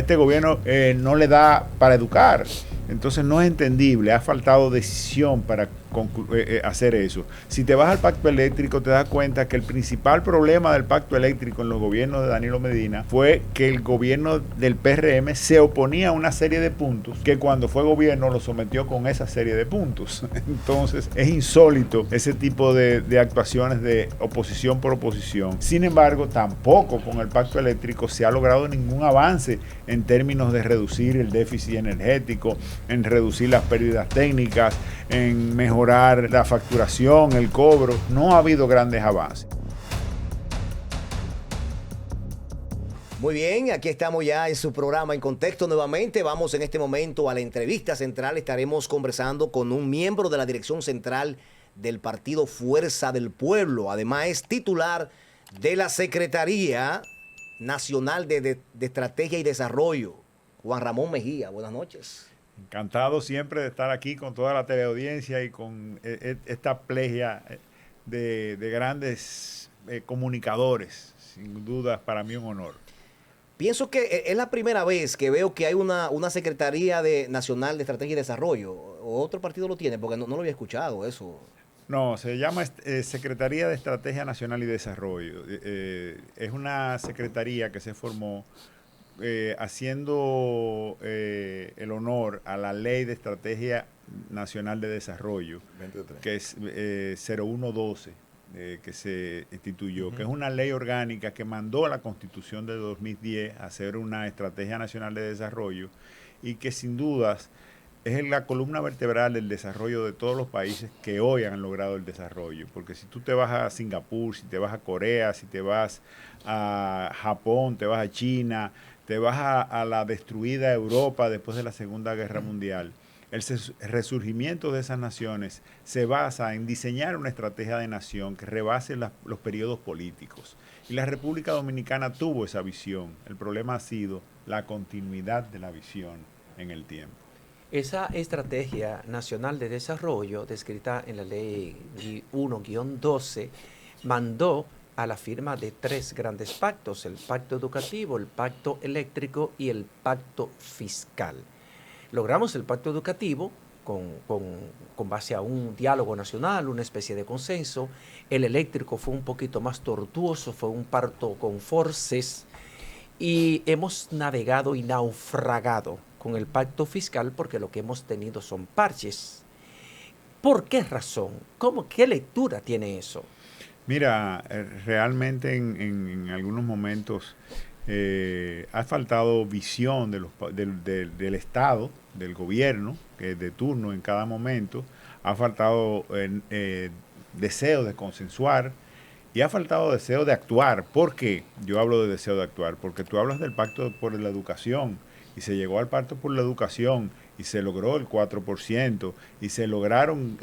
este gobierno no le da para educar. Entonces no es entendible, ha faltado decisión para hacer eso. Si te vas al pacto eléctrico, te das cuenta que el principal problema del pacto eléctrico en los gobiernos de Danilo Medina fue que el gobierno del PRM se oponía a una serie de puntos que cuando fue gobierno lo sometió con esa serie de puntos. Entonces es insólito ese tipo de actuaciones de oposición por oposición. Sin embargo, tampoco con el pacto eléctrico se ha logrado ningún avance en términos de reducir el déficit energético, en reducir las pérdidas técnicas, en mejorar la facturación, el cobro. No ha habido grandes avances. Muy bien, aquí estamos ya en su programa En Contexto nuevamente. Vamos en este momento a la entrevista central. Estaremos conversando con un miembro de la dirección central del partido Fuerza del Pueblo. Además es titular de la Secretaría Nacional de Estrategia y Desarrollo, Juan Ramón Mejía. Buenas noches. Encantado siempre de estar aquí con toda la teleaudiencia y con esta plegia de grandes comunicadores. Sin duda, para mí un honor. Pienso que es la primera vez que veo que hay una Secretaría Nacional de Estrategia y Desarrollo. ¿O otro partido lo tiene? Porque no lo había escuchado eso. No, se llama Secretaría de Estrategia Nacional y Desarrollo. Es una secretaría que se formó haciendo el honor a la Ley de Estrategia Nacional de Desarrollo, 23. Que es 0112, que se instituyó, que es una ley orgánica que mandó a la Constitución de 2010 a hacer una Estrategia Nacional de Desarrollo y que sin dudas es la columna vertebral del desarrollo de todos los países que hoy han logrado el desarrollo. Porque si tú te vas a Singapur, si te vas a Corea, si te vas a Japón, te vas a China, te vas a la destruida Europa después de la Segunda Guerra Mundial, el resurgimiento de esas naciones se basa en diseñar una estrategia de nación que rebase los periodos políticos. Y la República Dominicana tuvo esa visión. El problema ha sido la continuidad de la visión en el tiempo. Esa Estrategia Nacional de Desarrollo, descrita en la Ley 1-12, mandó a la firma de 3 grandes pactos: el pacto educativo, el pacto eléctrico y el pacto fiscal. Logramos el pacto educativo con base a un diálogo nacional, una especie de consenso. El eléctrico fue un poquito más tortuoso, fue un parto con forces, y hemos navegado y naufragado con el pacto fiscal porque lo que hemos tenido son parches. ¿Por qué razón? ¿Qué lectura tiene eso? Mira, realmente en algunos momentos ha faltado visión del Estado, del gobierno, que es de turno en cada momento, ha faltado deseo de consensuar y ha faltado deseo de actuar. ¿Por qué yo hablo de deseo de actuar? Porque tú hablas del pacto por la educación y se llegó al pacto por la educación y se logró el 4% y se lograron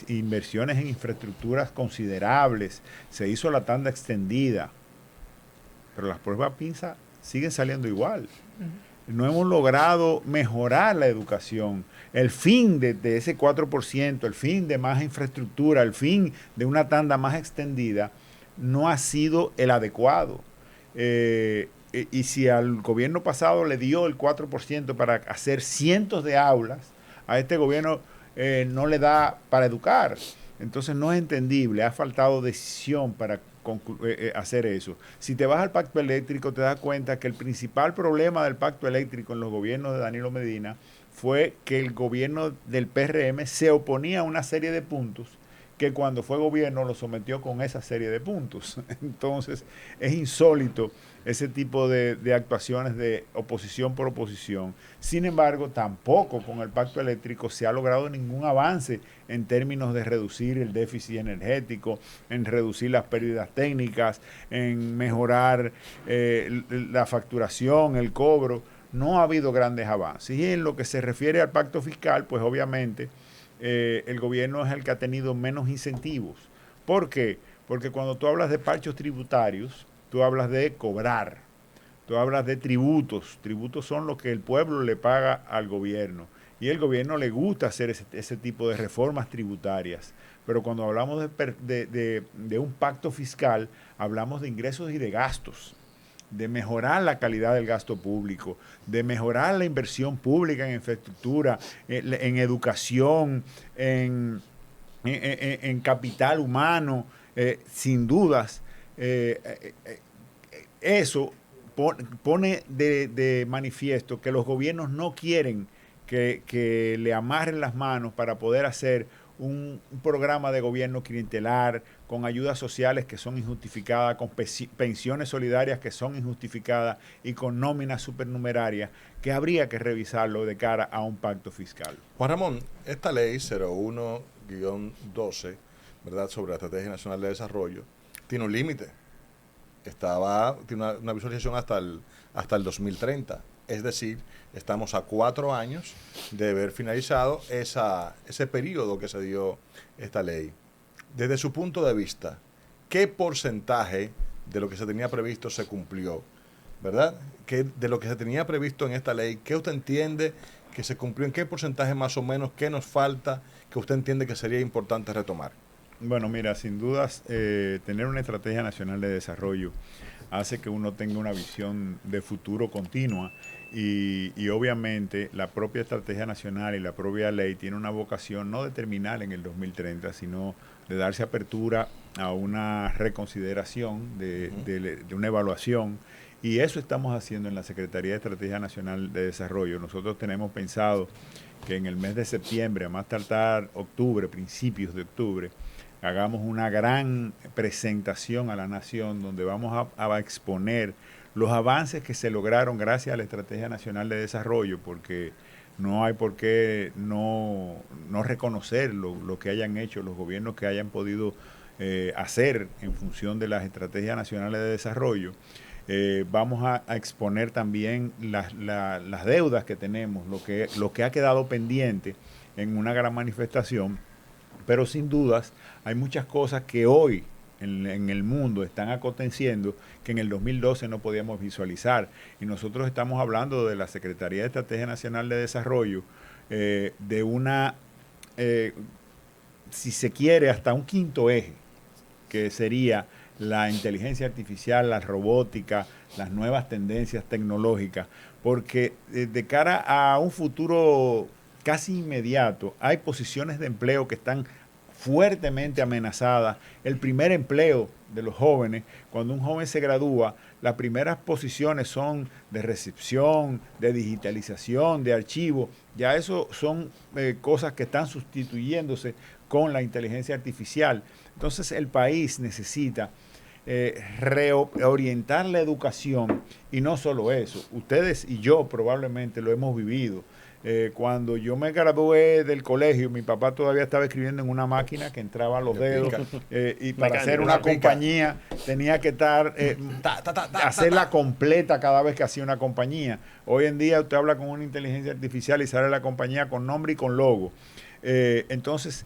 inversiones en infraestructuras considerables, se hizo la tanda extendida, pero las pruebas PISA siguen saliendo igual. No hemos logrado mejorar la educación. El fin de ese 4%, el fin de más infraestructura, el fin de una tanda más extendida, no ha sido el adecuado. Y si al gobierno pasado le dio el 4% para hacer cientos de aulas, a este gobierno no le da para educar. Entonces no es entendible, ha faltado decisión para hacer eso. Si te vas al pacto eléctrico, te das cuenta que el principal problema del pacto eléctrico en los gobiernos de Danilo Medina fue que el gobierno del PRM se oponía a una serie de puntos que cuando fue gobierno lo sometió con esa serie de puntos. Entonces es insólito ese tipo de actuaciones de oposición por oposición. Sin embargo, tampoco con el pacto eléctrico se ha logrado ningún avance en términos de reducir el déficit energético, en reducir las pérdidas técnicas, en mejorar la facturación, el cobro. No ha habido grandes avances. Y en lo que se refiere al pacto fiscal, pues obviamente el gobierno es el que ha tenido menos incentivos. ¿Por qué? Porque cuando tú hablas de parchos tributarios, tú hablas de cobrar, tú hablas de tributos. Tributos son lo que el pueblo le paga al gobierno. Y el gobierno le gusta hacer ese tipo de reformas tributarias. Pero cuando hablamos de un pacto fiscal, hablamos de ingresos y de gastos. de mejorar la calidad del gasto público, de mejorar la inversión pública en infraestructura, en educación, en capital humano, sin dudas. Eso pone de manifiesto que los gobiernos no quieren que le amarren las manos para poder hacer un programa de gobierno clientelar, con ayudas sociales que son injustificadas, con pensiones solidarias que son injustificadas y con nóminas supernumerarias, que habría que revisarlo de cara a un pacto fiscal. Juan Ramón, esta ley 01-12, ¿verdad?, sobre la Estrategia Nacional de Desarrollo, tiene un límite. Tiene una visualización hasta el 2030. Es decir, estamos a 4 años de haber finalizado ese periodo que se dio esta ley. Desde su punto de vista, ¿qué porcentaje de lo que se tenía previsto se cumplió? ¿Verdad? De lo que se tenía previsto en esta ley, ¿qué usted entiende que se cumplió? ¿En qué porcentaje más o menos? ¿Qué nos falta que usted entiende que sería importante retomar? Bueno, mira, sin dudas, tener una estrategia nacional de desarrollo hace que uno tenga una visión de futuro continua y obviamente la propia estrategia nacional y la propia ley tiene una vocación no de terminar en el 2030, sino de darse apertura a una reconsideración, de una evaluación, y eso estamos haciendo en la Secretaría de Estrategia Nacional de Desarrollo. Nosotros tenemos pensado que en el mes de septiembre, a más tardar octubre, principios de octubre, hagamos una gran presentación a la nación donde vamos a exponer los avances que se lograron gracias a la Estrategia Nacional de Desarrollo, porque no hay por qué no reconocer lo que hayan hecho los gobiernos que hayan podido hacer en función de las estrategias nacionales de desarrollo. Vamos a exponer también las deudas que tenemos, lo que ha quedado pendiente en una gran manifestación, pero sin dudas hay muchas cosas que hoy en el mundo están aconteciendo que en el 2012 no podíamos visualizar. Y nosotros estamos hablando de la Secretaría de Estrategia Nacional de Desarrollo, de una, si se quiere, hasta un quinto eje, que sería la inteligencia artificial, la robótica, las nuevas tendencias tecnológicas, porque de cara a un futuro casi inmediato hay posiciones de empleo que están fuertemente amenazada. El primer empleo de los jóvenes, cuando un joven se gradúa, las primeras posiciones son de recepción, de digitalización, de archivo. Ya eso son cosas que están sustituyéndose con la inteligencia artificial. Entonces el país necesita reorientar la educación, y no solo eso. Ustedes y yo probablemente lo hemos vivido. Cuando yo me gradué del colegio, mi papá todavía estaba escribiendo en una máquina que entraba a los dedos, y para hacer una compañía tenía que estar hacerla completa cada vez que hacía una compañía. Hoy en día usted habla con una inteligencia artificial y sale la compañía con nombre y con logo. Entonces,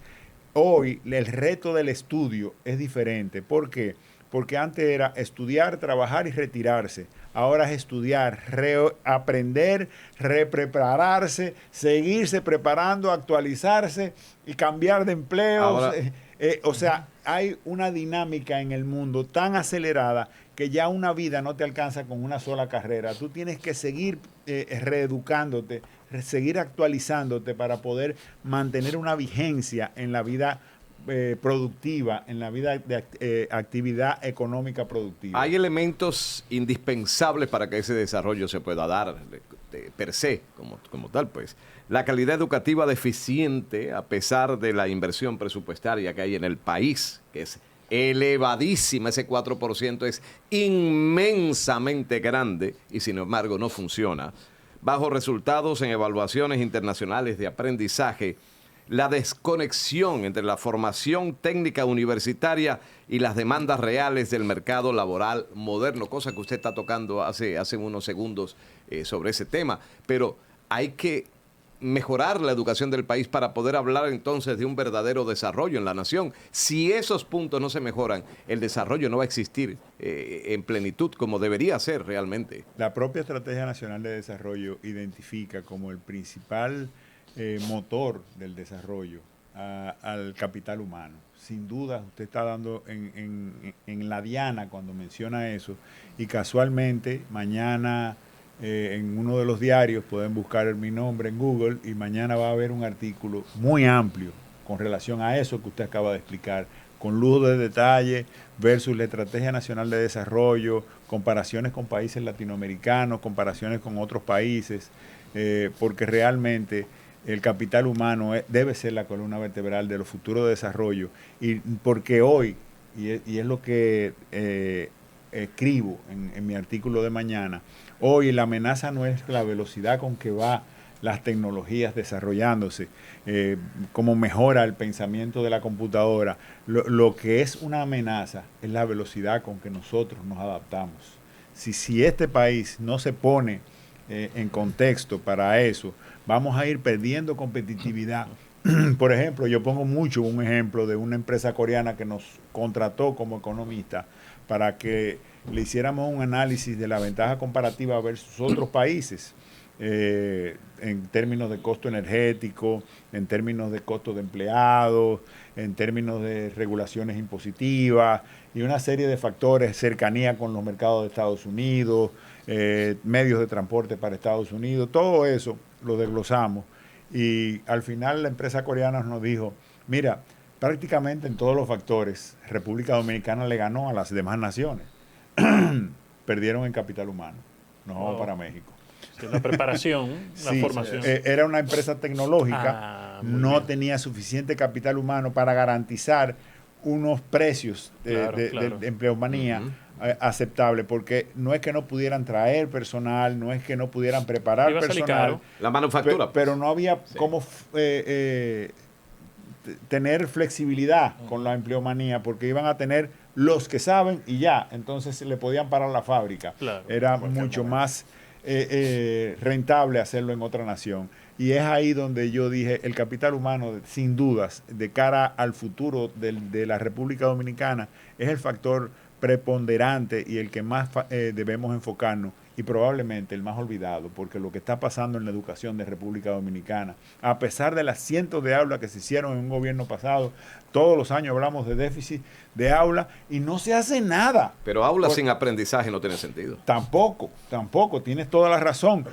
hoy el reto del estudio es diferente. ¿Por qué? Porque antes era estudiar, trabajar y retirarse. Ahora es estudiar, aprender, reprepararse, seguirse preparando, actualizarse y cambiar de empleo. O sea, hay una dinámica en el mundo tan acelerada que ya una vida no te alcanza con una sola carrera. Tú tienes que seguir reeducándote, seguir actualizándote para poder mantener una vigencia en la vida productiva, en la vida de actividad económica productiva. Hay elementos indispensables para que ese desarrollo se pueda dar per se, como tal, pues. La calidad educativa deficiente, a pesar de la inversión presupuestaria que hay en el país, que es elevadísima, ese 4% es inmensamente grande y sin embargo no funciona. Bajo resultados en evaluaciones internacionales de aprendizaje, la desconexión entre la formación técnica universitaria y las demandas reales del mercado laboral moderno, cosa que usted está tocando hace unos segundos sobre ese tema. Pero hay que mejorar la educación del país para poder hablar entonces de un verdadero desarrollo en la nación. Si esos puntos no se mejoran, el desarrollo no va a existir en plenitud como debería ser realmente. La propia Estrategia Nacional de Desarrollo identifica como el principal motor del desarrollo al capital humano. Sin duda, usted está dando en la diana cuando menciona eso, y casualmente mañana en uno de los diarios pueden buscar mi nombre en Google y mañana va a haber un artículo muy amplio con relación a eso que usted acaba de explicar, con lujo de detalle versus la Estrategia Nacional de Desarrollo, comparaciones con países latinoamericanos, comparaciones con otros países, porque realmente el capital humano debe ser la columna vertebral de los futuros de desarrollo, y porque hoy, y es lo que escribo en mi artículo de mañana, hoy la amenaza no es la velocidad con que va las tecnologías desarrollándose, cómo mejora el pensamiento de la computadora. Lo que es una amenaza es la velocidad con que nosotros nos adaptamos. Si este país no se pone en contexto para eso, vamos a ir perdiendo competitividad. Por ejemplo, yo pongo mucho un ejemplo de una empresa coreana que nos contrató como economista para que le hiciéramos un análisis de la ventaja comparativa versus otros países, en términos de costo energético, en términos de costo de empleados, en términos de regulaciones impositivas y una serie de factores, cercanía con los mercados de Estados Unidos, medios de transporte para Estados Unidos, todo eso lo desglosamos, y al final la empresa coreana nos dijo, mira, prácticamente en todos los factores República Dominicana le ganó a las demás naciones. Perdieron en capital humano. Nos vamos para México. La preparación, la sí, formación. Era una empresa tecnológica, no tenía suficiente capital humano para garantizar unos precios de empleomanía aceptables, porque no es que no pudieran traer personal, no es que no pudieran preparar personal. La manufactura. Pero no había cómo tener flexibilidad con la empleomanía, porque iban a tener los que saben y ya, entonces le podían parar la fábrica. Claro, era mucho más rentable hacerlo en otra nación. Y es ahí donde yo dije, el capital humano, sin dudas, de cara al futuro de la República Dominicana, es el factor preponderante y el que más debemos enfocarnos, y probablemente el más olvidado, porque lo que está pasando en la educación de República Dominicana, a pesar de las cientos de aulas que se hicieron en un gobierno pasado, todos los años hablamos de déficit de aula y no se hace nada. Pero aulas sin aprendizaje no tiene sentido. Tampoco, tienes toda la razón,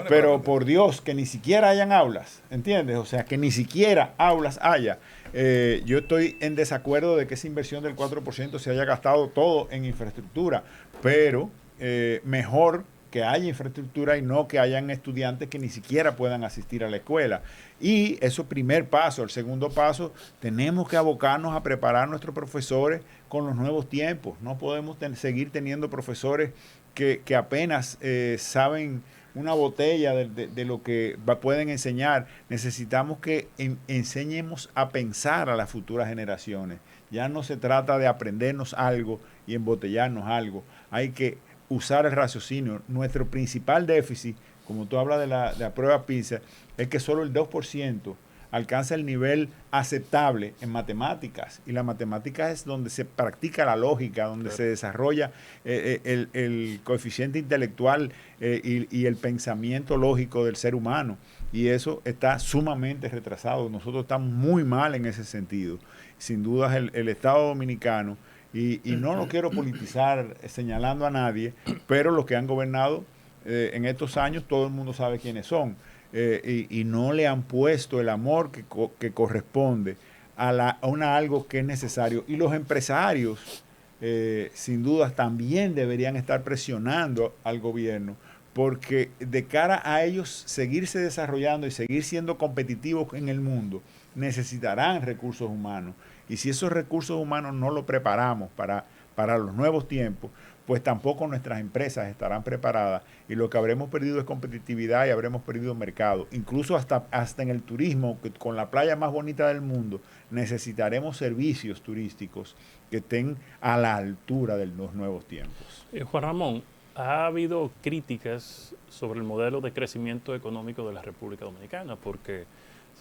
pero por Dios, que ni siquiera hayan aulas, ¿entiendes? O sea, que ni siquiera aulas haya. Yo estoy en desacuerdo de que esa inversión del 4% se haya gastado todo en infraestructura, pero mejor que haya infraestructura y no que hayan estudiantes que ni siquiera puedan asistir a la escuela. Y eso es primer paso. El segundo paso, tenemos que abocarnos a preparar a nuestros profesores con los nuevos tiempos. No podemos seguir teniendo profesores que apenas saben una botella de lo que pueden enseñar. Necesitamos que enseñemos a pensar a las futuras generaciones. Ya no se trata de aprendernos algo y embotellarnos algo. Hay que usar el raciocinio. Nuestro principal déficit, como tú hablas de la prueba PISA, es que solo el 2% alcanza el nivel aceptable en matemáticas. Y la matemática es donde se practica la lógica, donde se desarrolla el coeficiente intelectual y el pensamiento lógico del ser humano. Y eso está sumamente retrasado. Nosotros estamos muy mal en ese sentido. Sin duda el Estado Dominicano, y no lo quiero politizar señalando a nadie, pero los que han gobernado en estos años, todo el mundo sabe quiénes son, y no le han puesto el amor que corresponde a algo que es necesario. Y los empresarios, sin dudas, también deberían estar presionando al gobierno, porque de cara a ellos seguirse desarrollando y seguir siendo competitivos en el mundo, necesitarán recursos humanos. Y si esos recursos humanos no los preparamos para los nuevos tiempos, pues tampoco nuestras empresas estarán preparadas, y lo que habremos perdido es competitividad y habremos perdido mercado. Incluso hasta en el turismo, que con la playa más bonita del mundo, necesitaremos servicios turísticos que estén a la altura de los nuevos tiempos. Juan Ramón, ha habido críticas sobre el modelo de crecimiento económico de la República Dominicana, porque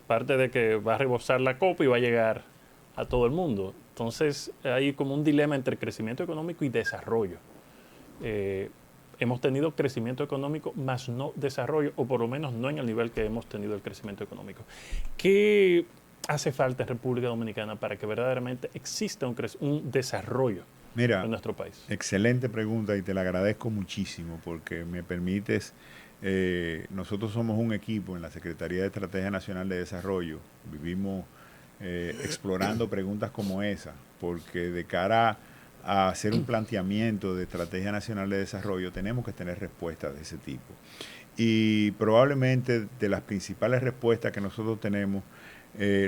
parte de que va a rebosar la copa y va a llegar a todo el mundo. Entonces hay como un dilema entre crecimiento económico y desarrollo. Hemos tenido crecimiento económico, más no desarrollo, o por lo menos no en el nivel que hemos tenido el crecimiento económico. ¿Qué hace falta en República Dominicana para que verdaderamente exista un desarrollo Mira, en nuestro país? excelente pregunta y te la agradezco muchísimo porque me permites, nosotros somos un equipo en la Secretaría de Estrategia Nacional de Desarrollo, vivimos explorando preguntas como esa, porque de cara a hacer un planteamiento de Estrategia Nacional de Desarrollo tenemos que tener respuestas de ese tipo. Y probablemente de las principales respuestas que nosotros tenemos,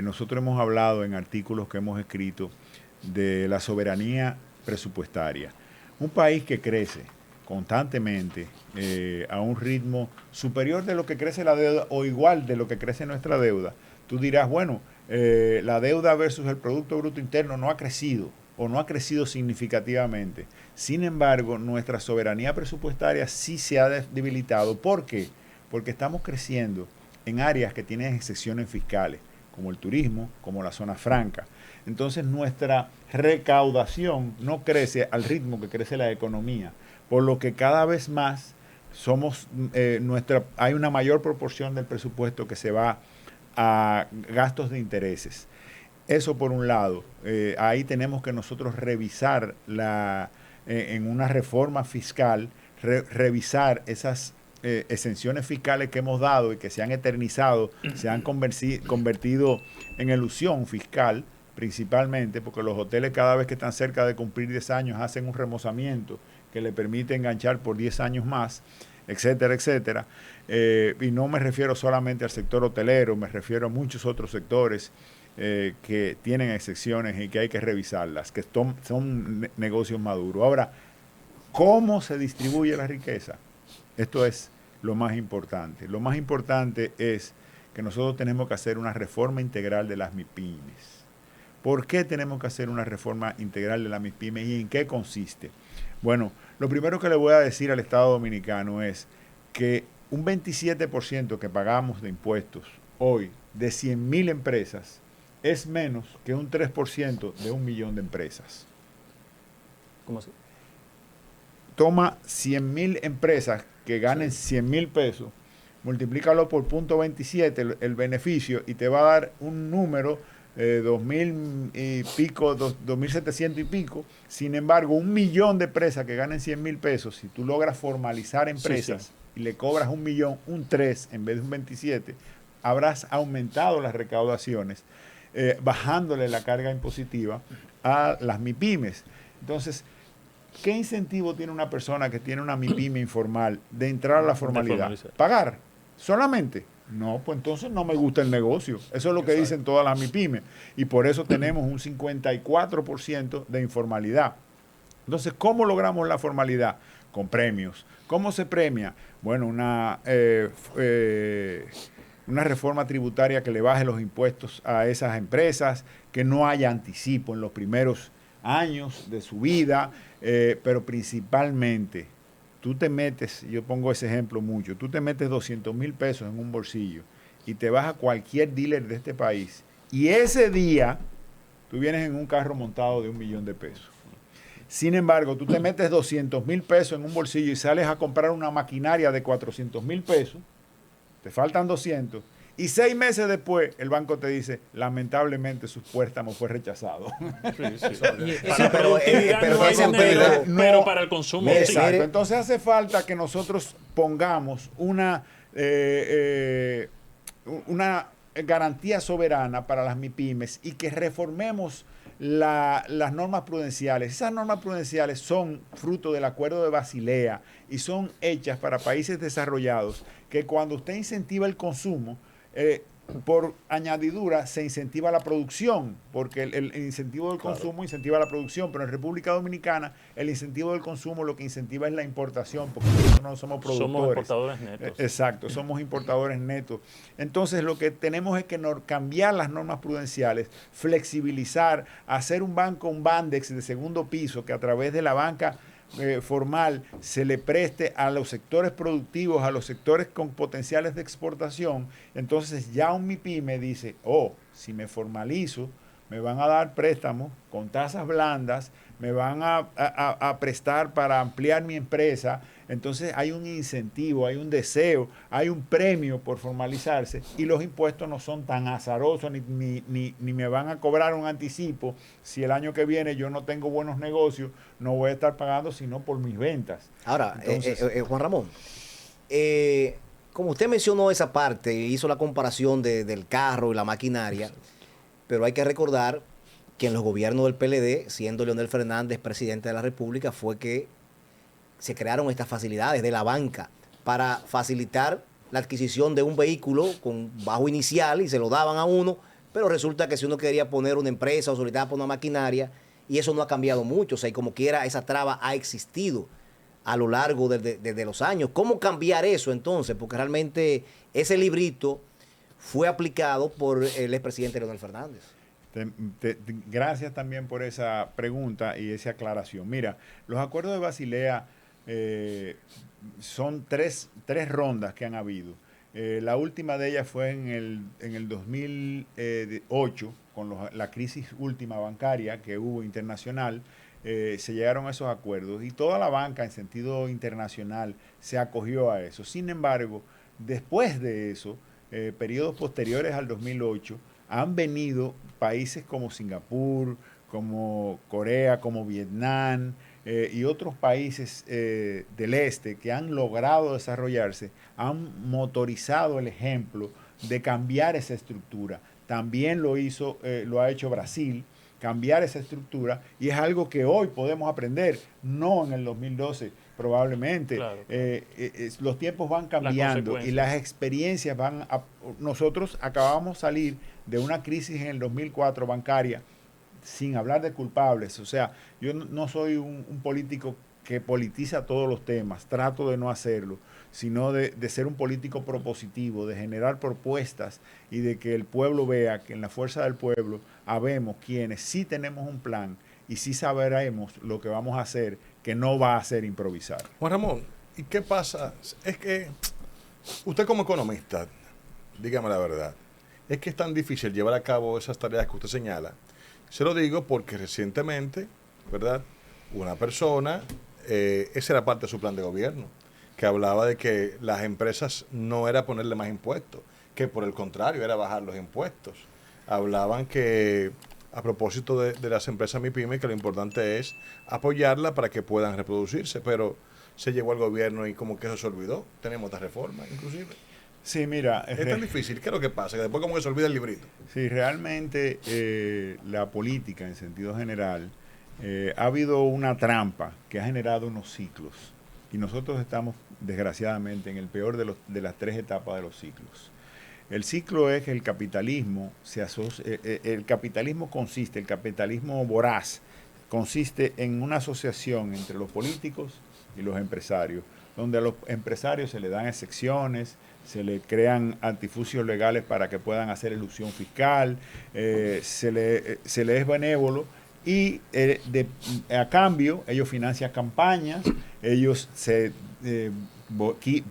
nosotros hemos hablado en artículos que hemos escrito de la soberanía presupuestaria. Un país que crece constantemente a un ritmo superior de lo que crece la deuda o igual de lo que crece nuestra deuda, tú dirás, bueno, la deuda versus el Producto Bruto Interno no ha crecido o no ha crecido significativamente. Sin embargo, nuestra soberanía presupuestaria sí se ha debilitado. ¿Por qué? Porque estamos creciendo en áreas que tienen excepciones fiscales, como el turismo, como la zona franca. Entonces, nuestra recaudación no crece al ritmo que crece la economía, por lo que cada vez más hay una mayor proporción del presupuesto que se va a gastos de intereses. Eso por un lado, ahí tenemos que nosotros revisar en una reforma fiscal, revisar esas exenciones fiscales que hemos dado y que se han eternizado, se han convertido en elusión fiscal, principalmente porque los hoteles cada vez que están cerca de cumplir 10 años hacen un remozamiento que le permite enganchar por 10 años más, etcétera, etcétera. Y no me refiero solamente al sector hotelero, me refiero a muchos otros sectores que tienen excepciones y que hay que revisarlas, que son negocios maduros. Ahora, ¿cómo se distribuye la riqueza? Esto es lo más importante. Lo más importante es que nosotros tenemos que hacer una reforma integral de las MIPYMES. ¿Por qué tenemos que hacer una reforma integral de las MIPYMES y en qué consiste? Bueno, lo primero que le voy a decir al Estado Dominicano es que un 27% que pagamos de impuestos hoy de 100.000 empresas es menos que un 3% de 1 millón de empresas. ¿Cómo así? Toma 100.000 empresas que ganen 100.000 pesos, multiplícalo por 0.27 el beneficio y te va a dar un número 2.000 y pico, 2.700 y pico. Sin embargo, 1 millón de empresas que ganen 100.000 pesos, si tú logras formalizar empresas y le cobras 1 millón, un 3 en vez de un 27, habrás aumentado las recaudaciones, bajándole la carga impositiva a las MIPYMES. Entonces, ¿qué incentivo tiene una persona que tiene una MIPYME informal de entrar a la formalidad? ¿Pagar solamente? No, pues entonces no me gusta el negocio. Eso es lo que dicen todas las MIPYMES. Y por eso tenemos un 54% de informalidad. Entonces, ¿cómo logramos la formalidad? Con premios. ¿Cómo se premia? Bueno, una reforma tributaria que le baje los impuestos a esas empresas, que no haya anticipo en los primeros años de su vida, pero principalmente, tú te metes, yo pongo ese ejemplo mucho, tú te metes 200.000 pesos en un bolsillo y te vas a cualquier dealer de este país y ese día tú vienes en un carro montado de 1 millón de pesos. Sin embargo, tú te metes 200.000 pesos en un bolsillo y sales a comprar una maquinaria de 400.000 pesos, te faltan 200, y 6 meses después el banco te dice, lamentablemente su préstamo fue rechazado. Pero para el consumo. Exacto. Entonces hace falta que nosotros pongamos una garantía soberana para las MIPYMES y que reformemos las normas prudenciales. Esas normas prudenciales son fruto del Acuerdo de Basilea y son hechas para países desarrollados que cuando usted incentiva el consumo, por añadidura se incentiva la producción, porque el incentivo del consumo incentiva la producción, pero en República Dominicana el incentivo del consumo lo que incentiva es la importación, porque nosotros no somos productores. Somos importadores netos. Exacto, somos importadores netos. Entonces lo que tenemos es que cambiar las normas prudenciales, flexibilizar, hacer un bandex de segundo piso que a través de la banca formal se le preste a los sectores productivos, a los sectores con potenciales de exportación. Entonces ya un MIPYME dice, si me formalizo, me van a dar préstamos con tasas blandas, me van a prestar para ampliar mi empresa, Entonces hay un incentivo, hay un deseo, hay un premio por formalizarse y los impuestos no son tan azarosos ni me van a cobrar un anticipo. Si el año que viene yo no tengo buenos negocios, no voy a estar pagando sino por mis ventas. Ahora, Entonces, Juan Ramón, como usted mencionó esa parte, hizo la comparación del carro y la maquinaria, pero hay que recordar que en los gobiernos del PLD, siendo Leonel Fernández presidente de la República, fue que se crearon estas facilidades de la banca para facilitar la adquisición de un vehículo con bajo inicial y se lo daban a uno, pero resulta que si uno quería poner una empresa o solicitar por una maquinaria, y eso no ha cambiado mucho, o sea, y como quiera esa traba ha existido a lo largo de los años. ¿Cómo cambiar eso entonces? Porque realmente ese librito fue aplicado por el expresidente Leonel Fernández. Gracias también por esa pregunta y esa aclaración. Mira, los acuerdos de Basilea son tres rondas que han habido. La última de ellas fue en el 2008, con la crisis última bancaria que hubo internacional. Se llegaron a esos acuerdos y toda la banca en sentido internacional se acogió a eso. Sin embargo, después de eso, periodos posteriores al 2008, han venido países como Singapur, como Corea, como Vietnam y otros países del este que han logrado desarrollarse, han motorizado el ejemplo de cambiar esa estructura. También lo ha hecho Brasil, cambiar esa estructura, y es algo que hoy podemos aprender, no en el 2012 probablemente. Claro. Los tiempos van cambiando y las experiencias nosotros acabamos de salir de una crisis en el 2004 bancaria, sin hablar de culpables. O sea, yo no soy un político que politiza todos los temas, trato de no hacerlo, sino de ser un político propositivo, de generar propuestas y de que el pueblo vea que en la fuerza del pueblo habemos quienes sí tenemos un plan y sí sabremos lo que vamos a hacer, que no va a ser improvisar. Juan Ramón, ¿y qué pasa? Es que usted como economista, dígame la verdad, es que es tan difícil llevar a cabo esas tareas que usted señala. Se lo digo porque recientemente, ¿verdad? Una persona, esa era parte de su plan de gobierno, que hablaba de que las empresas no era ponerle más impuestos, que por el contrario era bajar los impuestos. Hablaban que, a propósito de las empresas MIPYME, que lo importante es apoyarla para que puedan reproducirse, pero se llegó al gobierno y como que eso se olvidó. Tenemos esta reforma, inclusive. Sí, mira. Es tan difícil. ¿Qué es lo que pasa? Que después como que se olvida el librito. Sí, realmente la política en sentido general ha habido una trampa que ha generado unos ciclos. Y nosotros estamos, desgraciadamente, en el peor de las tres etapas de los ciclos. El ciclo es que el capitalismo el capitalismo voraz consiste en una asociación entre los políticos y los empresarios, donde a los empresarios se le dan excepciones, se le crean artificios legales para que puedan hacer elusión fiscal, se le es benévolo y a cambio ellos financian campañas, ellos se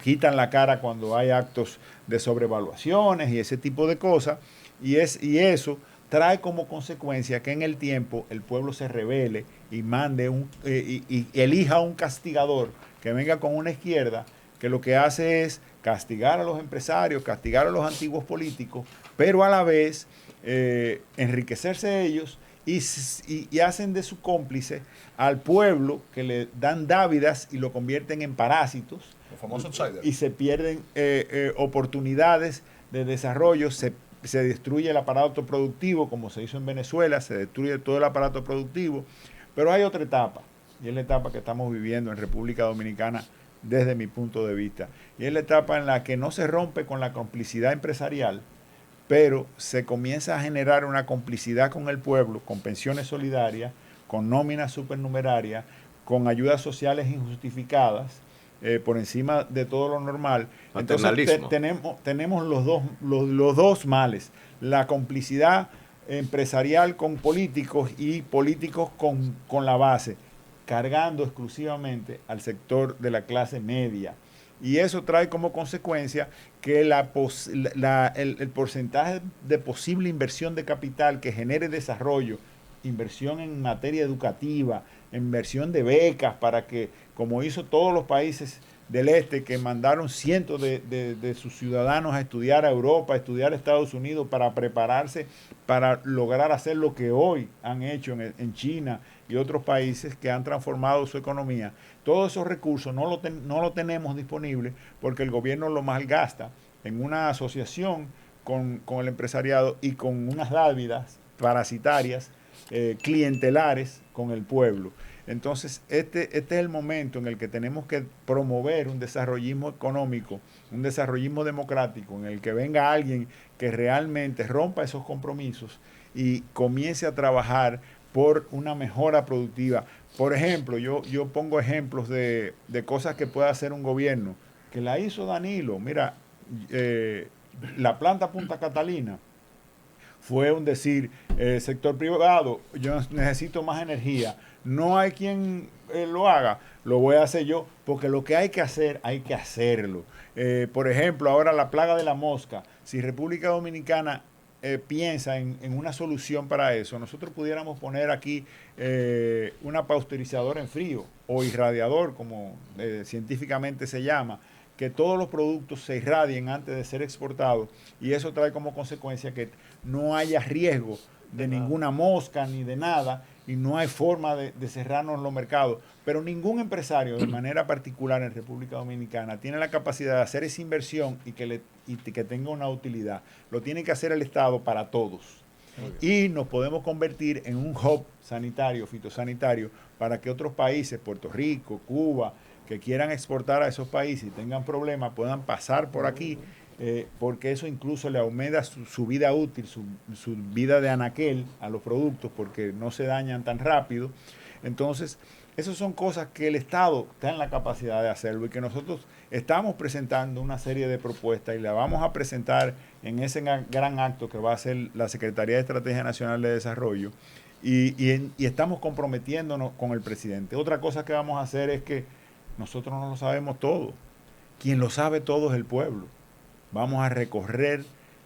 quitan la cara cuando hay actos de sobrevaluaciones y ese tipo de cosas, y eso trae como consecuencia que en el tiempo el pueblo se rebele y mande y elija un castigador que venga con una izquierda que lo que hace es castigar a los empresarios, castigar a los antiguos políticos, pero a la vez enriquecerse ellos y hacen de su cómplice al pueblo, que le dan dávidas y lo convierten en parásitos. Los famosos outsiders. Y se pierden oportunidades de desarrollo, se destruye el aparato productivo, como se hizo en Venezuela, se destruye todo el aparato productivo. Pero hay otra etapa, y es la etapa que estamos viviendo en República Dominicana desde mi punto de vista. Y es la etapa en la que no se rompe con la complicidad empresarial, pero se comienza a generar una complicidad con el pueblo, con pensiones solidarias, con nóminas supernumerarias, con ayudas sociales injustificadas, por encima de todo lo normal. Entonces tenemos los dos males, la complicidad empresarial con políticos y políticos con la base, cargando exclusivamente al sector de la clase media. Y eso trae como consecuencia que el porcentaje de posible inversión de capital que genere desarrollo, inversión en materia educativa, inversión de becas para que, como hizo todos los países del este, que mandaron cientos de sus ciudadanos a estudiar a Europa, a estudiar a Estados Unidos para prepararse, para lograr hacer lo que hoy han hecho en China y otros países que han transformado su economía. Todos esos recursos no lo tenemos disponible porque el gobierno lo malgasta en una asociación con el empresariado y con unas dádivas parasitarias, clientelares con el pueblo. Entonces, este es el momento en el que tenemos que promover un desarrollismo económico, un desarrollismo democrático, en el que venga alguien que realmente rompa esos compromisos y comience a trabajar por una mejora productiva. Por ejemplo, yo pongo ejemplos de cosas que puede hacer un gobierno, que la hizo Danilo. Mira, la planta Punta Catalina fue un decir, sector privado, yo necesito más energía. No hay quien lo haga, lo voy a hacer yo, porque lo que hay que hacer, hay que hacerlo. Por ejemplo, ahora la plaga de la mosca, si República Dominicana piensa en una solución para eso, nosotros pudiéramos poner aquí una pasteurizadora en frío o irradiador, como científicamente se llama, que todos los productos se irradien antes de ser exportados, y eso trae como consecuencia que no haya riesgo de ninguna mosca ni de nada, y no hay forma de cerrarnos los mercados. Pero ningún empresario de manera particular en República Dominicana tiene la capacidad de hacer esa inversión y que tenga una utilidad. Lo tiene que hacer el Estado para todos. Y nos podemos convertir en un hub sanitario, fitosanitario, para que otros países, Puerto Rico, Cuba, que quieran exportar a esos países y tengan problemas, puedan pasar por aquí, porque eso incluso le aumenta su vida útil, su vida de anaquel a los productos, porque no se dañan tan rápido. Entonces, esas son cosas que el Estado está en la capacidad de hacerlo y que nosotros estamos presentando una serie de propuestas y la vamos a presentar en ese gran acto que va a ser la Secretaría de Estrategia Nacional de Desarrollo, y estamos comprometiéndonos con el presidente. Otra cosa que vamos a hacer es que nosotros no lo sabemos todo. Quien lo sabe todo es el pueblo. Vamos a recorrer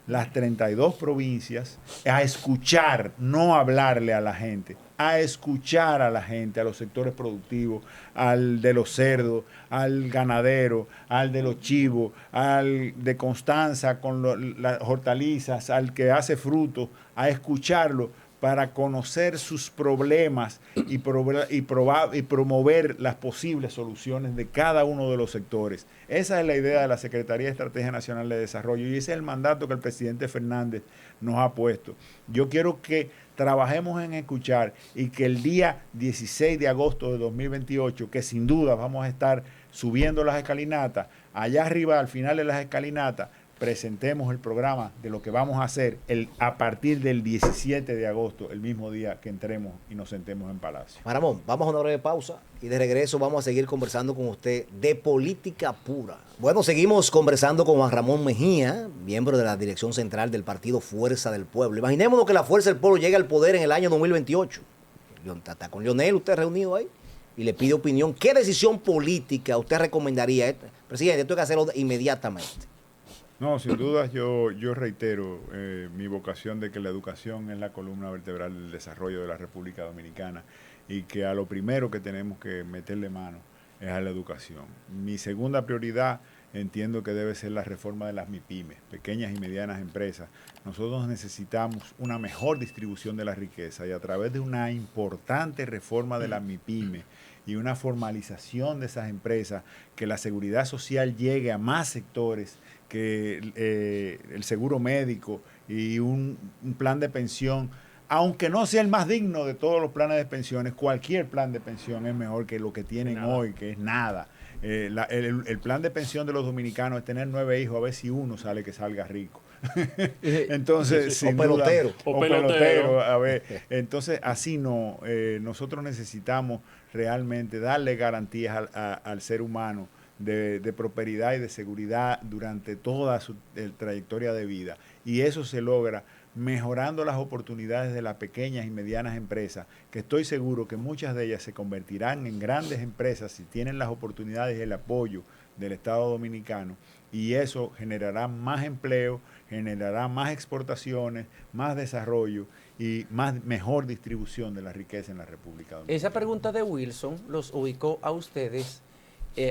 las 32 provincias, a escuchar, no hablarle a la gente, a escuchar a la gente, a los sectores productivos, al de los cerdos, al ganadero, al de los chivos, al de Constanza con las hortalizas, al que hace frutos, a escucharlo para conocer sus problemas y promover las posibles soluciones de cada uno de los sectores. Esa es la idea de la Secretaría de Estrategia Nacional de Desarrollo y ese es el mandato que el presidente Fernández nos ha puesto. Yo quiero que trabajemos en escuchar y que el día 16 de agosto de 2028, que sin duda vamos a estar subiendo las escalinatas, allá arriba al final de las escalinatas, presentemos el programa de lo que vamos a hacer a partir del 17 de agosto, el mismo día que entremos y nos sentemos en Palacio. Maramón, vamos a una breve pausa y de regreso vamos a seguir conversando con usted de política pura. Bueno, seguimos conversando con Juan Ramón Mejía, miembro de la dirección central del partido Fuerza del Pueblo. Imaginémonos que la Fuerza del Pueblo llegue al poder en el año 2028. Está con Leonel usted reunido ahí y le pide opinión. ¿Qué decisión política usted recomendaría? Presidente, esto hay que hacerlo inmediatamente. No, sin duda yo reitero mi vocación de que la educación es la columna vertebral del desarrollo de la República Dominicana y que a lo primero que tenemos que meterle mano es a la educación. Mi segunda prioridad entiendo que debe ser la reforma de las MIPYMES, pequeñas y medianas empresas. Nosotros necesitamos una mejor distribución de la riqueza y a través de una importante reforma de las MIPYMES y una formalización de esas empresas, que la seguridad social llegue a más sectores, que el seguro médico y un plan de pensión, aunque no sea el más digno de todos los planes de pensiones, cualquier plan de pensión es mejor que lo que tienen hoy, que es nada. El plan de pensión de los dominicanos es tener 9 hijos, a ver si uno sale que salga rico. Entonces, sin duda, o pelotero, a ver. Entonces, así no. Nosotros necesitamos realmente darle garantías al ser humano de prosperidad y de seguridad durante toda su trayectoria de vida. Y eso se logra mejorando las oportunidades de las pequeñas y medianas empresas, que estoy seguro que muchas de ellas se convertirán en grandes empresas si tienen las oportunidades y el apoyo del Estado Dominicano, y eso generará más empleo, generará más exportaciones, más desarrollo y mejor distribución de la riqueza en la República Dominicana. Esa pregunta de Wilson los ubicó a ustedes,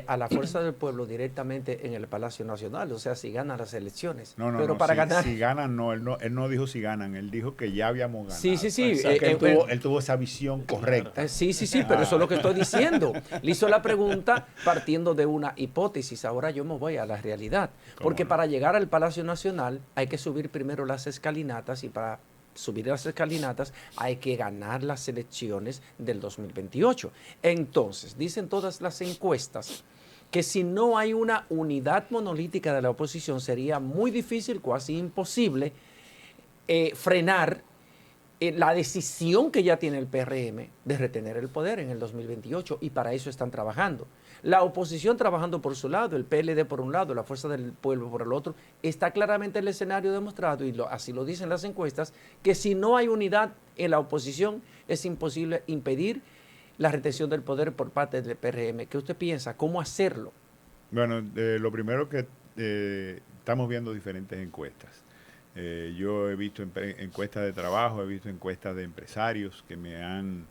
a la Fuerza del Pueblo, directamente en el Palacio Nacional, o sea, si ganan las elecciones. No, pero para ganar... si ganan, no, él no dijo si ganan, él dijo que ya habíamos ganado. Sí. Él tuvo esa visión correcta. Sí, pero eso es lo que estoy diciendo. Le hizo la pregunta partiendo de una hipótesis. Ahora yo me voy a la realidad. Porque para llegar al Palacio Nacional hay que subir primero las escalinatas, y para subir las escalinatas hay que ganar las elecciones del 2028. Entonces, dicen todas las encuestas que si no hay una unidad monolítica de la oposición, sería muy difícil, casi imposible, frenar la decisión que ya tiene el PRM de retener el poder en el 2028, y para eso están trabajando. La oposición trabajando por su lado, el PLD por un lado, la Fuerza del Pueblo por el otro. Está claramente el escenario demostrado, y así lo dicen las encuestas, que si no hay unidad en la oposición es imposible impedir la retención del poder por parte del PRM. ¿Qué usted piensa? ¿Cómo hacerlo? Bueno, lo primero que estamos viendo diferentes encuestas. Yo he visto encuestas de trabajo, he visto encuestas de empresarios que me han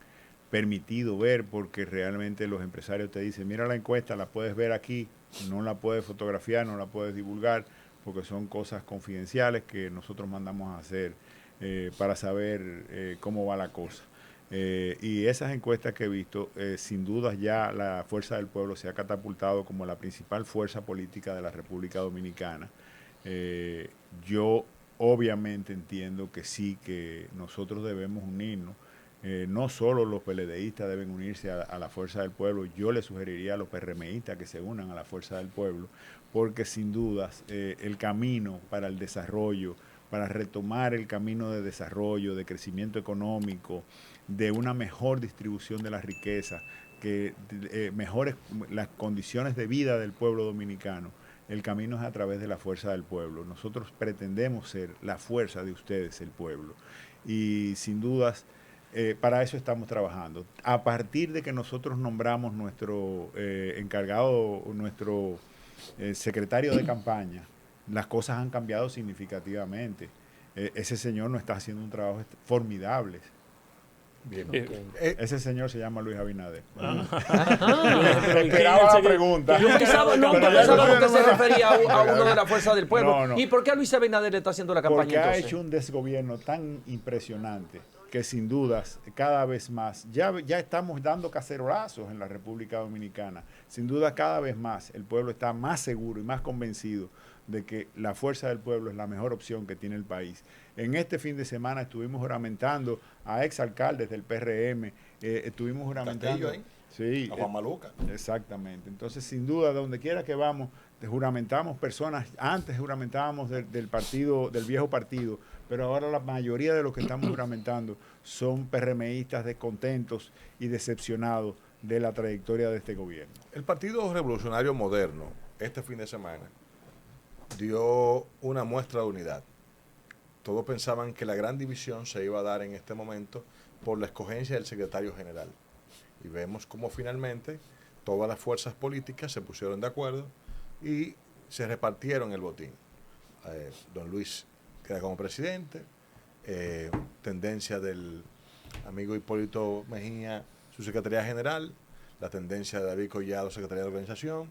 permitido ver, porque realmente los empresarios te dicen, mira la encuesta, la puedes ver aquí, no la puedes fotografiar, no la puedes divulgar, porque son cosas confidenciales que nosotros mandamos a hacer para saber cómo va la cosa. Y esas encuestas que he visto, sin dudas ya la Fuerza del Pueblo se ha catapultado como la principal fuerza política de la República Dominicana. Yo obviamente entiendo que sí, que nosotros debemos unirnos. No solo los PLDistas deben unirse a la Fuerza del Pueblo, yo le sugeriría a los PRMistas que se unan a la Fuerza del Pueblo, porque sin dudas el camino para el desarrollo, para retomar el camino de desarrollo, de crecimiento económico, de una mejor distribución de la riqueza, que mejores las condiciones de vida del pueblo dominicano, el camino es a través de la Fuerza del Pueblo. Nosotros pretendemos ser la fuerza de ustedes, el pueblo, y sin dudas para eso estamos trabajando. A partir de que nosotros nombramos nuestro encargado, nuestro secretario de campaña, las cosas han cambiado significativamente. Ese señor nos está haciendo un trabajo formidable. Bien. Ese señor se llama Luis Abinader. Esperaba la pregunta. Yo pensaba que se refería a uno de la Fuerza del Pueblo. No. ¿Y por qué a Luis Abinader le está haciendo la campaña? Porque entonces ha hecho un desgobierno tan impresionante que sin dudas cada vez más, ya estamos dando cacerolazos en la República Dominicana. Sin duda cada vez más el pueblo está más seguro y más convencido de que la Fuerza del Pueblo es la mejor opción que tiene el país. En este fin de semana estuvimos juramentando a exalcaldes del PRM, estuvimos juramentando... Sí, a Juan Maluca. Exactamente. Entonces, sin duda, donde quiera que vamos, juramentamos personas. Antes juramentábamos del partido, del viejo partido, pero ahora la mayoría de los que estamos juramentando son PRMistas descontentos y decepcionados de la trayectoria de este gobierno. El Partido Revolucionario Moderno, este fin de semana, dio una muestra de unidad. Todos pensaban que la gran división se iba a dar en este momento por la escogencia del secretario general. Y vemos cómo finalmente todas las fuerzas políticas se pusieron de acuerdo y se repartieron el botín. Don Luis queda como presidente, tendencia del amigo Hipólito Mejía, su secretaría general, la tendencia de David Collado, secretaría de organización,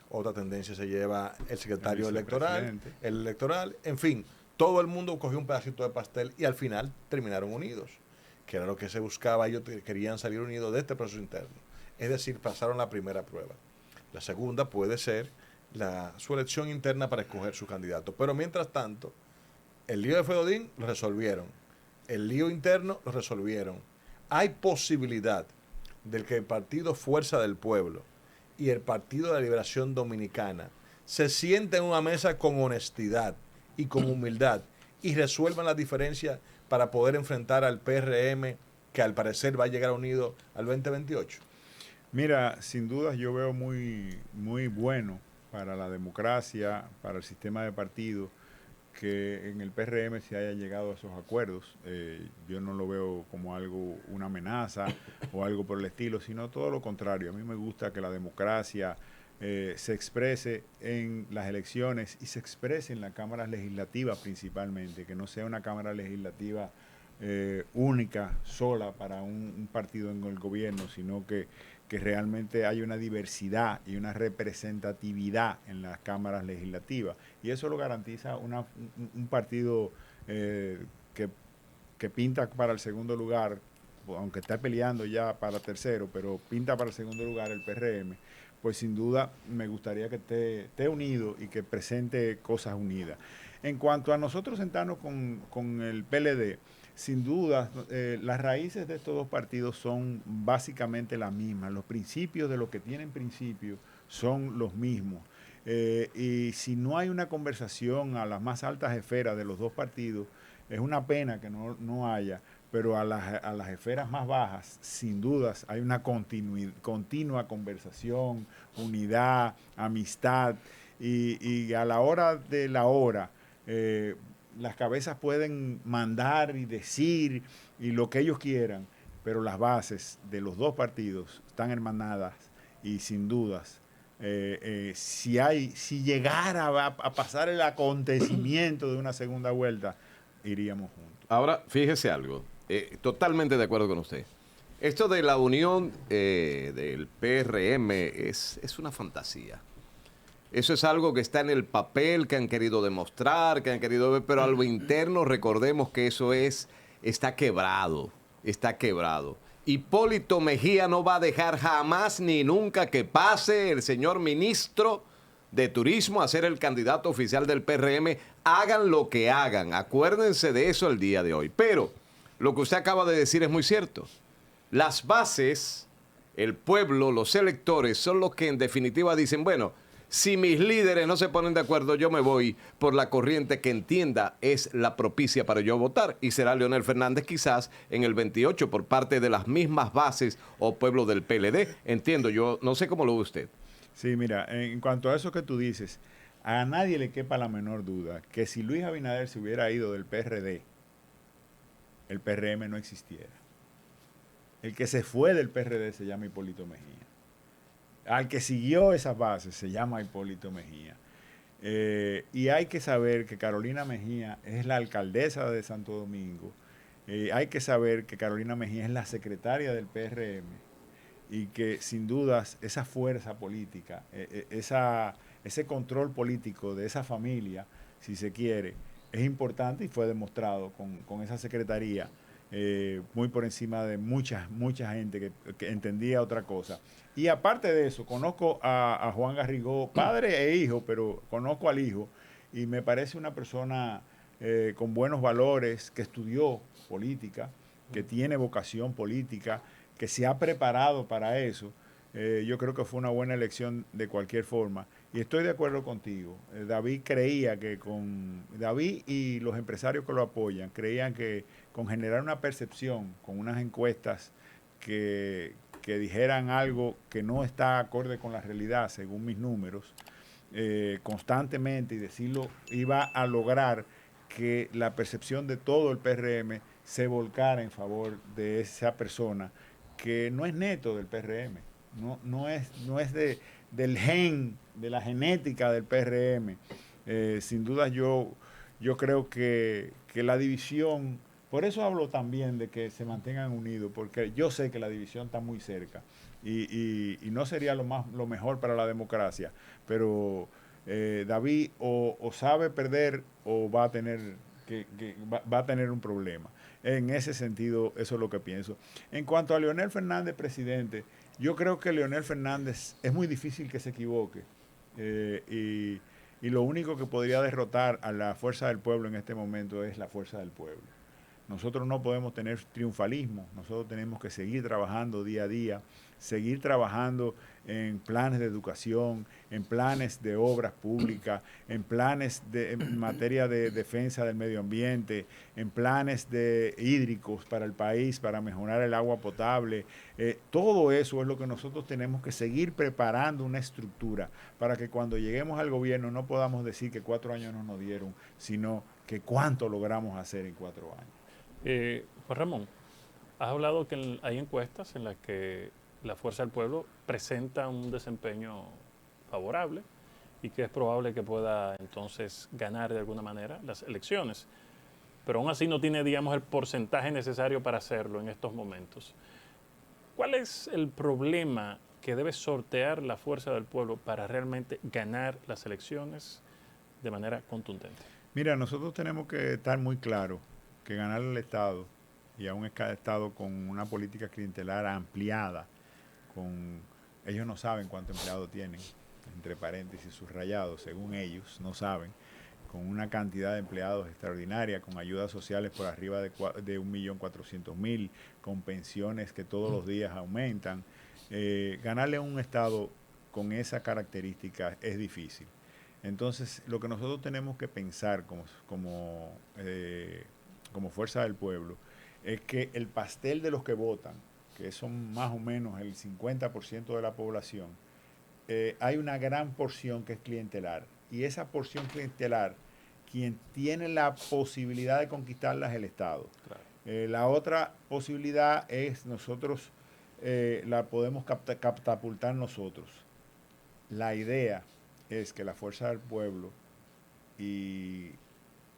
otra tendencia se lleva el secretario electoral, en fin, todo el mundo cogió un pedacito de pastel y al final terminaron unidos, que era lo que se buscaba. Ellos querían salir unidos de este proceso interno, es decir, pasaron la primera prueba. La segunda puede ser su elección interna para escoger su candidato, pero mientras tanto el lío de Fedodín lo resolvieron, el lío interno lo resolvieron. Hay posibilidad de que el partido Fuerza del Pueblo y el Partido de la Liberación Dominicana se sienten en una mesa con honestidad y con humildad y resuelvan las diferencias para poder enfrentar al PRM, que al parecer va a llegar unido al 2028? Mira, sin duda yo veo muy, muy bueno para la democracia, para el sistema de partidos, que en el PRM se haya llegado a esos acuerdos. Yo no lo veo como algo, una amenaza o algo por el estilo, sino todo lo contrario. A mí me gusta que la democracia se exprese en las elecciones y se exprese en la Cámara Legislativa principalmente, que no sea una Cámara Legislativa única, sola para un partido en el gobierno, sino que realmente hay una diversidad y una representatividad en las cámaras legislativas. Y eso lo garantiza un partido que pinta para el segundo lugar, aunque está peleando ya para tercero, pero pinta para el segundo lugar el PRM, pues sin duda me gustaría que esté unido y que presente cosas unidas. En cuanto a nosotros sentarnos con el PLD, sin duda, las raíces de estos dos partidos son básicamente las mismas. Los principios de los que tienen principios son los mismos. Y si no hay una conversación a las más altas esferas de los dos partidos, es una pena que no haya, pero a las esferas más bajas, sin dudas, hay una continua conversación, unidad, amistad, y a la hora de la hora, las cabezas pueden mandar y decir y lo que ellos quieran, pero las bases de los dos partidos están hermanadas y sin dudas, si llegara a pasar el acontecimiento de una segunda vuelta, iríamos juntos. Ahora, fíjese algo, totalmente de acuerdo con usted. Esto de la unión del PRM es una fantasía. Eso es algo que está en el papel, que han querido demostrar, que han querido ver, pero a lo interno recordemos que eso está quebrado, está quebrado. Hipólito Mejía no va a dejar jamás ni nunca que pase el señor ministro de Turismo a ser el candidato oficial del PRM. Hagan lo que hagan, acuérdense de eso el día de hoy. Pero lo que usted acaba de decir es muy cierto. Las bases, el pueblo, los electores son los que en definitiva dicen, bueno, si mis líderes no se ponen de acuerdo, yo me voy por la corriente que entienda es la propicia para yo votar. Y será Leonel Fernández quizás en el 28 por parte de las mismas bases o pueblo del PLD. Entiendo, yo no sé cómo lo ve usted. Sí, mira, en cuanto a eso que tú dices, a nadie le quepa la menor duda que si Luis Abinader se hubiera ido del PRD, el PRM no existiera. El que se fue del PRD se llama Hipólito Mejía. Al que siguió esas bases se llama Hipólito Mejía. Y hay que saber que Carolina Mejía es la alcaldesa de Santo Domingo. Hay que saber que Carolina Mejía es la secretaria del PRM y que sin dudas esa fuerza política, ese control político de esa familia, si se quiere, es importante y fue demostrado con esa secretaría. Muy por encima de mucha gente que entendía otra cosa. Y aparte de eso, conozco a Juan Garrigó, padre e hijo, pero conozco al hijo y me parece una persona con buenos valores, que estudió política, que tiene vocación política, que se ha preparado para eso. Yo creo que fue una buena elección de cualquier forma. Y estoy de acuerdo contigo. David creía que David y los empresarios que lo apoyan, creían que con generar una percepción, con unas encuestas que dijeran algo que no está acorde con la realidad, según mis números, constantemente y decirlo, iba a lograr que la percepción de todo el PRM se volcara en favor de esa persona que no es neto del PRM, no es del gen, de la genética del PRM. Sin duda yo creo que la división, por eso hablo también de que se mantengan unidos, porque yo sé que la división está muy cerca y no sería lo mejor para la democracia, pero David o sabe perder o va a tener va a tener un problema. En ese sentido, eso es lo que pienso. En cuanto a Leonel Fernández, presidente, yo creo que Leonel Fernández es muy difícil que se equivoque y lo único que podría derrotar a la fuerza del pueblo en este momento es la fuerza del pueblo. Nosotros no podemos tener triunfalismo, nosotros tenemos que seguir trabajando día a día, seguir trabajando en planes de educación, en planes de obras públicas, en planes en materia de defensa del medio ambiente, en planes de hídricos para el país, para mejorar el agua potable. Todo eso es lo que nosotros tenemos que seguir preparando una estructura para que cuando lleguemos al gobierno no podamos decir que 4 años no nos dieron, sino que cuánto logramos hacer en 4 años. Juan Ramón, has hablado que hay encuestas en las que la Fuerza del Pueblo presenta un desempeño favorable y que es probable que pueda entonces ganar de alguna manera las elecciones. Pero aún así no tiene, digamos, el porcentaje necesario para hacerlo en estos momentos. ¿Cuál es el problema que debe sortear la fuerza del pueblo para realmente ganar las elecciones de manera contundente? Mira, nosotros tenemos que estar muy claros que ganar el Estado, y aún es cada Estado con una política clientelar ampliada, ellos no saben cuántos empleados tienen, entre paréntesis subrayados, según ellos, no saben, con una cantidad de empleados extraordinaria, con ayudas sociales por arriba de 1.400.000, con pensiones que todos los días aumentan. Ganarle a un Estado con esa característica es difícil. Entonces, lo que nosotros tenemos que pensar como fuerza del pueblo es que el pastel de los que votan, que son más o menos el 50% de la población, hay una gran porción que es clientelar. Y esa porción clientelar, quien tiene la posibilidad de conquistarla es el Estado. Claro. La otra posibilidad es nosotros, la podemos catapultar nosotros. La idea es que la fuerza del pueblo y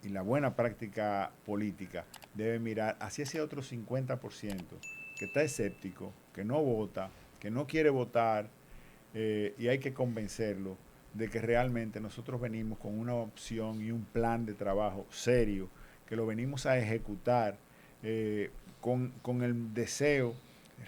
la buena práctica política debe mirar hacia ese otro 50% que está escéptico, que no vota, que no quiere votar, y hay que convencerlo de que realmente nosotros venimos con una opción y un plan de trabajo serio, que lo venimos a ejecutar con el deseo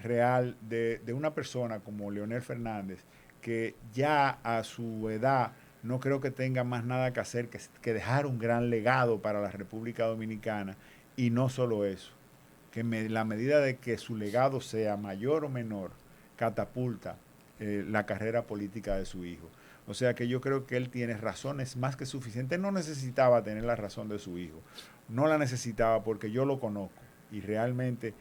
real de una persona como Leonel Fernández, que ya a su edad no creo que tenga más nada que hacer que dejar un gran legado para la República Dominicana, y no solo eso, que la medida de que su legado sea mayor o menor, catapulta la carrera política de su hijo. O sea que yo creo que él tiene razones más que suficientes. No necesitaba tener la razón de su hijo, no la necesitaba porque yo lo conozco y realmente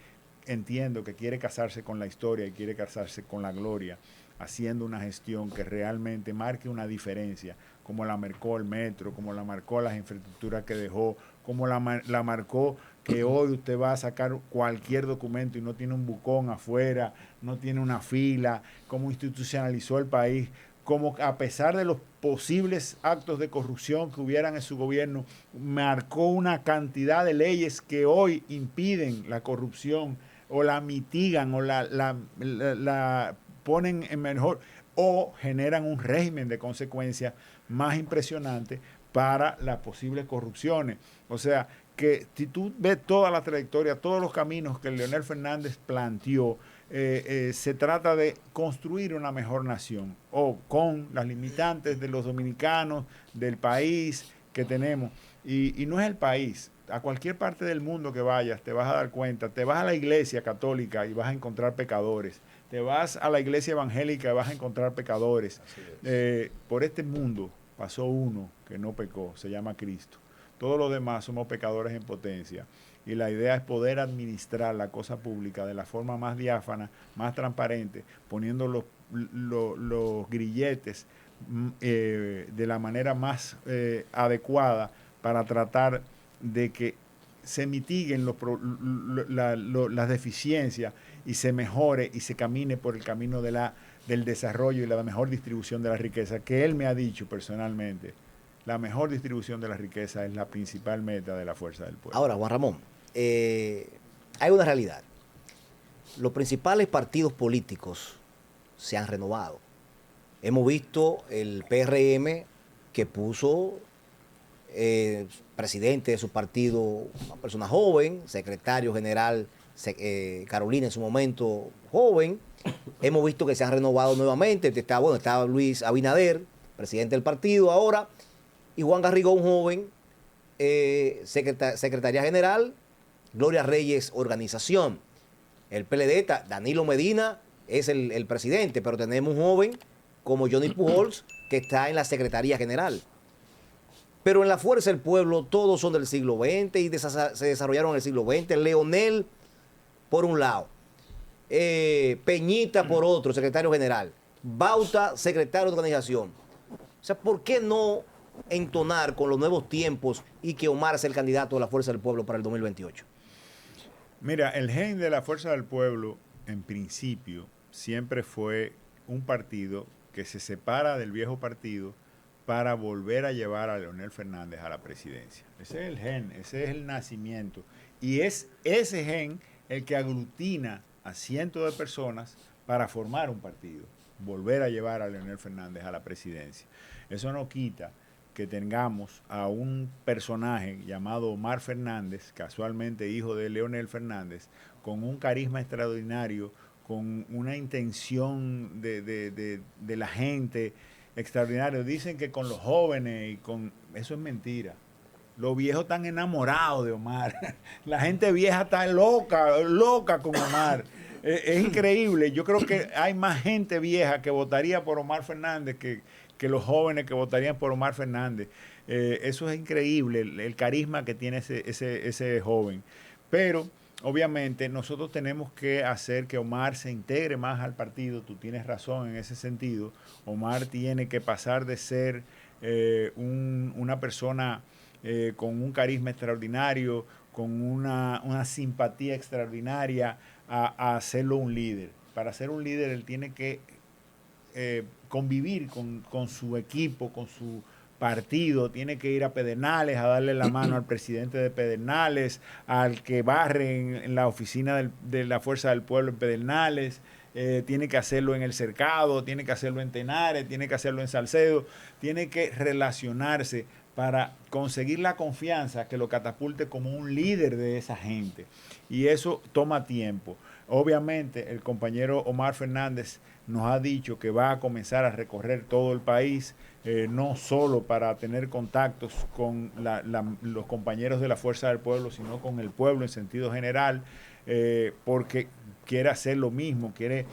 entiendo que quiere casarse con la historia y quiere casarse con la gloria, haciendo una gestión que realmente marque una diferencia, como la marcó el metro, como la marcó las infraestructuras que dejó, como la marcó que hoy usted va a sacar cualquier documento y no tiene un bucón afuera, no tiene una fila, como institucionalizó el país, como a pesar de los posibles actos de corrupción que hubieran en su gobierno, marcó una cantidad de leyes que hoy impiden la corrupción o la mitigan o la ponen en mejor o generan un régimen de consecuencias más impresionante para las posibles corrupciones. O sea, que si tú ves toda la trayectoria, todos los caminos que Leonel Fernández planteó, se trata de construir una mejor nación, o con las limitantes de los dominicanos, del país que tenemos. Y no es el país. A cualquier parte del mundo que vayas, te vas a dar cuenta, te vas a la iglesia católica y vas a encontrar pecadores. Te vas a la iglesia evangélica y vas a encontrar pecadores. Por este mundo pasó uno que no pecó, se llama Cristo. Todos los demás somos pecadores en potencia. Y la idea es poder administrar la cosa pública de la forma más diáfana, más transparente, poniendo los grilletes de la manera más adecuada para tratar de que se mitiguen las deficiencias y se mejore y se camine por el camino del desarrollo y la mejor distribución de la riqueza, que él me ha dicho personalmente. La mejor distribución de la riqueza es la principal meta de la fuerza del pueblo. Ahora, Juan Ramón, hay una realidad. Los principales partidos políticos se han renovado. Hemos visto el PRM que puso presidente de su partido, una persona joven, secretario general Carolina en su momento joven. Hemos visto que se han renovado nuevamente. Está Luis Abinader, presidente del partido ahora, y Juan Garrigón, joven, secretaria general, Gloria Reyes, organización. El PLD, Danilo Medina es el presidente, pero tenemos un joven como Johnny Pujols que está en la Secretaría General. Pero en la Fuerza del Pueblo todos son del siglo XX y se desarrollaron en el siglo XX. Leonel por un lado, Peñita por otro, secretario general, Bauta, secretario de organización. O sea, ¿por qué no entonar con los nuevos tiempos y que Omar sea el candidato de la Fuerza del Pueblo para el 2028? Mira, el gen de la Fuerza del Pueblo, en principio, siempre fue un partido que se separa del viejo partido para volver a llevar a Leonel Fernández a la presidencia. Ese es el gen, ese es el nacimiento. Y es ese gen el que aglutina a cientos de personas para formar un partido, volver a llevar a Leonel Fernández a la presidencia. Eso no quita que tengamos a un personaje llamado Omar Fernández, casualmente hijo de Leonel Fernández, con un carisma extraordinario, con una intención de la gente extraordinario. Dicen que con los jóvenes y con... Eso es mentira. Los viejos están enamorados de Omar. La gente vieja está loca con Omar. Es increíble. Yo creo que hay más gente vieja que votaría por Omar Fernández que los jóvenes que votarían por Omar Fernández. Eso es increíble, el carisma que tiene ese joven. Pero, obviamente, nosotros tenemos que hacer que Omar se integre más al partido. Tú tienes razón en ese sentido. Omar tiene que pasar de ser una persona con un carisma extraordinario, con una simpatía extraordinaria, a hacerlo un líder. Para ser un líder, él tiene que convivir con su equipo, con su partido, tiene que ir a Pedernales a darle la mano al presidente de Pedernales, al que barre en la oficina de la Fuerza del Pueblo en Pedernales, tiene que hacerlo en El Cercado, tiene que hacerlo en Tenares, tiene que hacerlo en Salcedo, tiene que relacionarse para conseguir la confianza que lo catapulte como un líder de esa gente. Y eso toma tiempo. Obviamente, el compañero Omar Fernández nos ha dicho que va a comenzar a recorrer todo el país, no solo para tener contactos con los compañeros de la Fuerza del Pueblo, sino con el pueblo en sentido general, porque quiere hacer lo mismo, quiere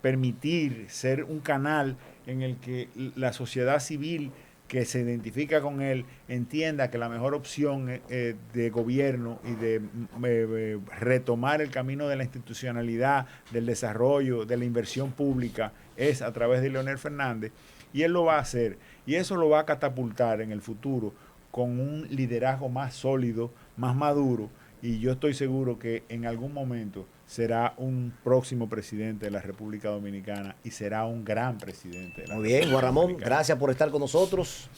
permitir ser un canal en el que la sociedad civil que se identifica con él entienda que la mejor opción de gobierno y de retomar el camino de la institucionalidad, del desarrollo, de la inversión pública es a través de Leonel Fernández, y él lo va a hacer, y eso lo va a catapultar en el futuro con un liderazgo más sólido, más maduro, y yo estoy seguro que en algún momento será un próximo presidente de la República Dominicana y será un gran presidente de la Muy bien, Juan República Ramón, Dominicana. gracias por estar con nosotros.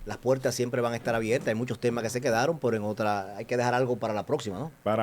Las puertas siempre van a estar abiertas, hay muchos temas que se quedaron, pero en otra hay que dejar algo para la próxima, ¿no?